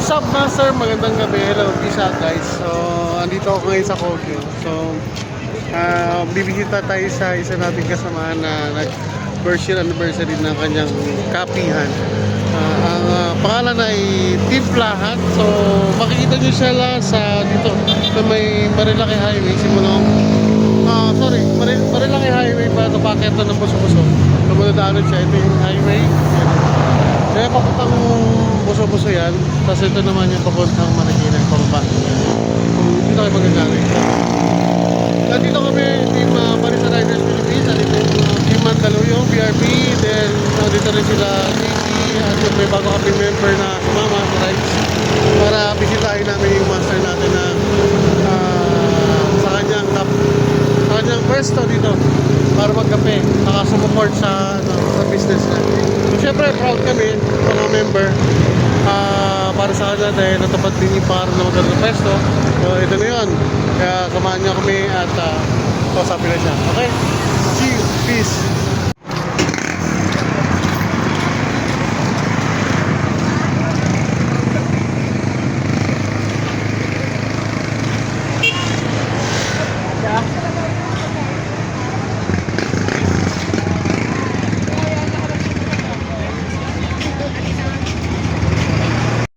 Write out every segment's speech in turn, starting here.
What's up, master? Magandang gabi. Hello, peace out, guys. So, andito ako ngayon sa Kogyo. So, bibisita tayo sa isa nating kasamahan na nag-first year anniversary ng kanyang kapihan. Ang pangalan ay Timplahan. So, makikita nyo siya lang sa dito sa may Marilaki Highway. Simulong, Marilaki Highway pa ito, paketa ng Buso-Buso. Kamunadaanan siya. Ito yung highway. Kaya papuntang Buso-Buso yan. Tapos ito naman yung papuntang Marikina, pababa. Dito kayo magagaling. Nandito kami, Team Barisa Riders Philippines. Nandito yung Team Mandaluyong, BRP. Then, nandito rin sila JP. At yung may bago kami member na sumama sa rides. Para bisitahin namin yung master natin na sa kanyang pwesto dito para magkape, nakasumuport sa business na. So, syempre, proud kami, mga member, para sa kanya dahil natupad din yung para na magandang pwesto. So, ito na yun. Kaya samahan niyo kami at kausapin na siya. Okay? See you. Peace.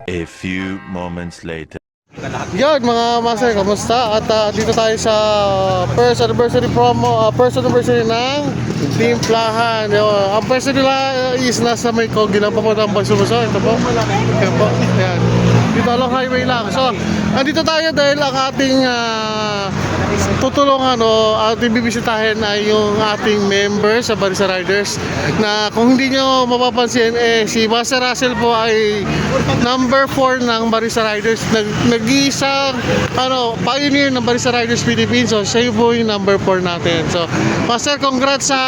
A few moments later. Yan mga master, kamusta? At dito tayo sa first anniversary ng Timplahan. Ang pwesto nila is nasa may Kogyo lang papuntang Buso-Buso. Ito po. Ito po. Yan. Dito lang highway lang. So, andito tayo dahil ang ating tutulungan o ating bibisitahin ay yung ating member sa Barisa Riders na kung hindi nyo mapapansin si Master Russell po ay number 4 ng Barisa Riders, nag-iisang pioneer ng Barisa Riders Philippines. So siya po yung number 4 natin. So Master, congrats sa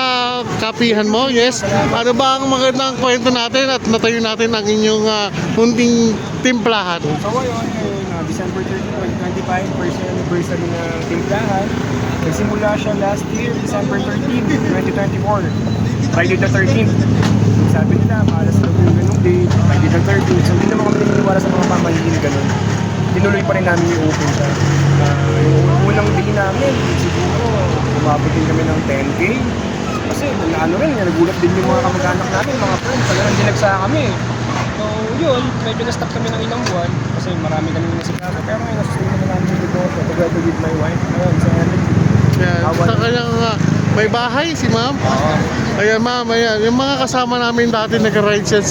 kapihan mo. Yes, ano ba ang magandang kwento natin at natayo natin ang inyong munting timplahan? So ngayon, December 30, 2025, first anniversary ng Timplahan. Nagsimula siya last year, December 13, 2024. Friday the 13th. Sabi nila, malas na yung ganung date, Friday the 13th. So hindi naman kami naniniwala sa mga pamahiin na ganun. Tinuloy pa rin namin yung open siya. Yung unang day namin, siguro, umabot din kami ng 10K. Kasi nagulat din yung mga kamag-anak namin, mga friends. Talagang dinagsa kami. So yun, medyo na-stop kami ng ilang buwan kasi marami kami nasigara. Pero ngayon, nasusunod naman namin yung dito, together with my wife. Ayun, sa Ellen. Yan. Sa kanyang may bahay si ma'am. Ayan ma'am, ayan. Yung mga kasama namin dati nag-ride siya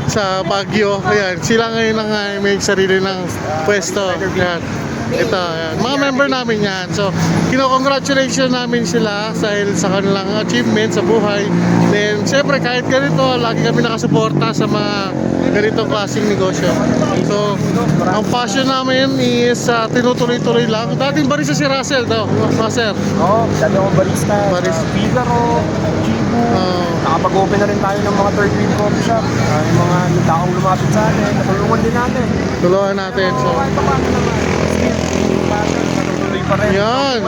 sa Baguio. Ayan, sila ngayon ang may sarili ng pwesto. Ayan. Ito, ayan. Mga member namin yan. So, kino-congratulation namin sila dahil sa kanilang achievement sa buhay. Then, siyempre, kahit ganito, lagi kami nakasuporta sa mga ganitong klaseng negosyo. So, ang passion namin is tinutuloy-tuloy lang. Dating barista si Russell daw, Master. Oo, dati akong barista. Figaro, Chibu. Nakapag-open na rin tayo ng mga third wheel coffee shop. Yung mga taong lumapit sa atin, natulungan din natin. Tulungan natin. So, Natutuloy pa rin. yan.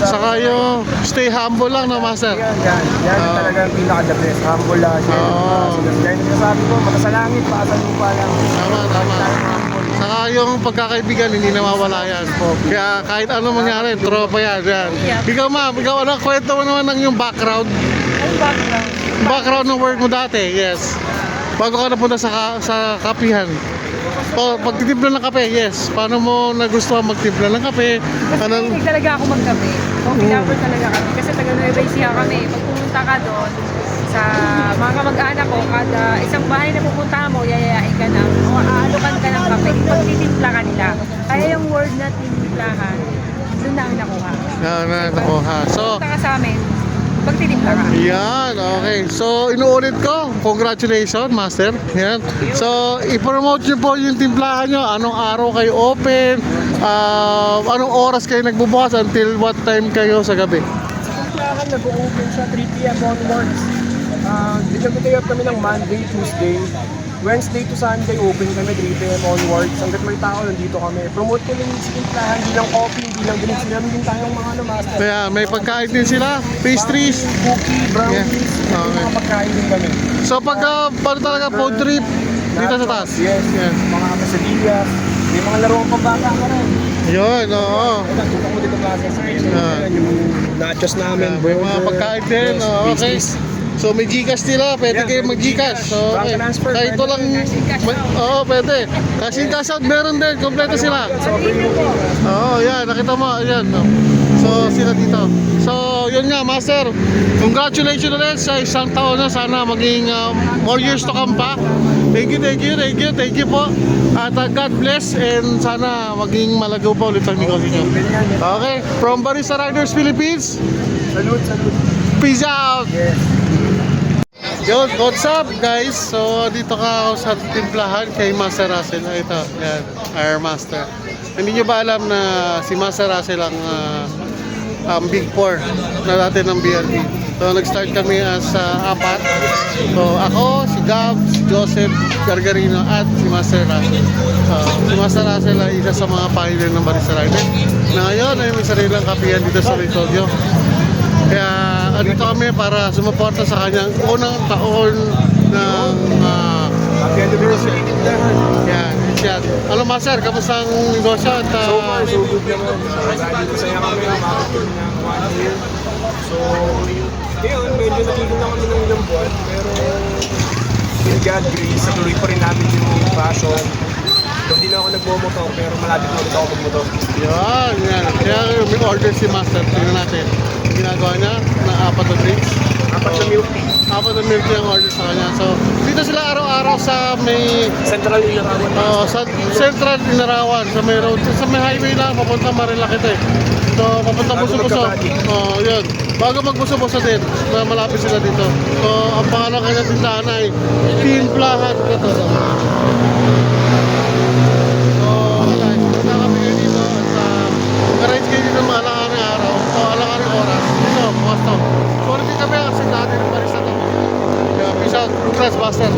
Saka yung stay humble lang, no, Master? Yan talaga ang pinaka-the best. Humble lang. Kaya sabi ko, mata sa langit, paa sa lupa lang. Tama. Saka yung pagkakaibigan, hindi nawawala yan. Kaya kahit ano mangyari, tropa yan. Ikaw ma'am, ano, kwento mo naman ng yung background? Background ng work mo dati, yes. Bago ka napunta sa kapihan. Pagtitimpla ng kape, yes. Paano mo nagustuhan magtimpla ng kape? Kasi talaga ako magkape. Coffee lover talaga kami. Kasi taga Nueva Ecija kami. Pag pumunta ka doon, sa mga kamag-anak ko, kada isang bahay na pupunta mo, yayayain ka na, o aalukan ka ng kape, pagtitimpla ka nila. Kaya yung word na timplahan, doon na ang nakuha. Nakuha. So, pumunta ka sa amin, pagtitimpla ka. yan, okay. So, inuulit ko, congratulations, Master. Yan. So, i-promote nyo po yung timplahan nyo. Anong araw kayo open? Anong oras kayo nagbubukas? Until what time kayo sa gabi? Sa Timplahan, nag-open siya 3 p.m. onwards. Dinag-day up kami ng Monday, Tuesday. Wednesday to Sunday, open kami 3 p.m. onwards. Hanggat may tao, nandito kami. Promote ko lang yung Timplahan, hindi lang coffee, hindi lang drinks. Meron din tayong mga master. Kaya may pagkain din sila, pastries. Cookie, brownies, Yeah. Okay. mga pagkain din kami. So pagka paano talaga food trip, Dito sa taas. Yes. Yan. Mga quesadillas. May mga laruan pambata ka rin. Yun, oo. Ito, dito mo dito klase sa Ah. yung nachos namin. May mga pagkain din. Yes, Oh, okay. business. So may Gcash nila, pwede Yeah, kayo pwede mag-Gcash. Gcash. So, Bank okay. transfer, Kahit ito pwede lang, cash in, cash out. oo, pwede. Cash in, cash out meron din, kompleto sila. Sobrang yung Oo, yan, nakita mo, yan. No. So, sila dito. So, yun nga, Master. Congratulations ulit sa isang taon na. Sana maging more years to come pa. Thank you po. At God bless and sana maging malagaw pa ulit ang negosyo nyo. Okay, from Barista Riders Philippines, Salute. peace out! Yes. Yo, what's up guys? So dito ka ako sa timplahan kay Master Russell. Ito, yan, our master. Hindi nyo ba alam na si Master Russell ang Big Four na dati ng BRT. So nag-start kami as apat. So ako, si Gab, si Joseph Gargarino at si Master Russell. Si Master Russell ay isa sa mga pioneer ng Barista Rider na ngayon ay may sarilang kapihan dito sa Victoria. Kaya andito kami para sumuporta sa kanyang unang taon ng Happy anniversary. yan, yan. Hello Master, kamusta ang negosyo? At, So far, so good naman. Dahil masaya kami, makakapit ng 1 year. So, ngayon, medyo natigil na kami ng ilang buwan. Pero, in God grace, natuloy pa rin namin yung passion. So, hindi na ako nagmomotor, pero malapit na ulit ako magmotor. yan. Kaya may order si Master. Tingnan natin. Ang ginagawa niya na 4 na drinks. Apat na milk tea. 4 na milk tea ang order sa kanya. So, dito sila araw-araw sa may Central Inarawan. sa Central Inarawan, sa may road, sa may highway lang, papunta Marilakite. So, papunta Bago Buso-Buso. magkabati. Yun. Bago magbuso-buso din, malapit sila dito. So, ang pangalan kanya tindahan ay Timplahan. Ito. So, guys, punta kami ngayon dito at mag-arrange kayo dito ng mga alanganing araw. So, alanganing oras. Dito, bukas to. Sorry din kami kasi dati ng barista to. Kaya, peace out. Congrats, Master.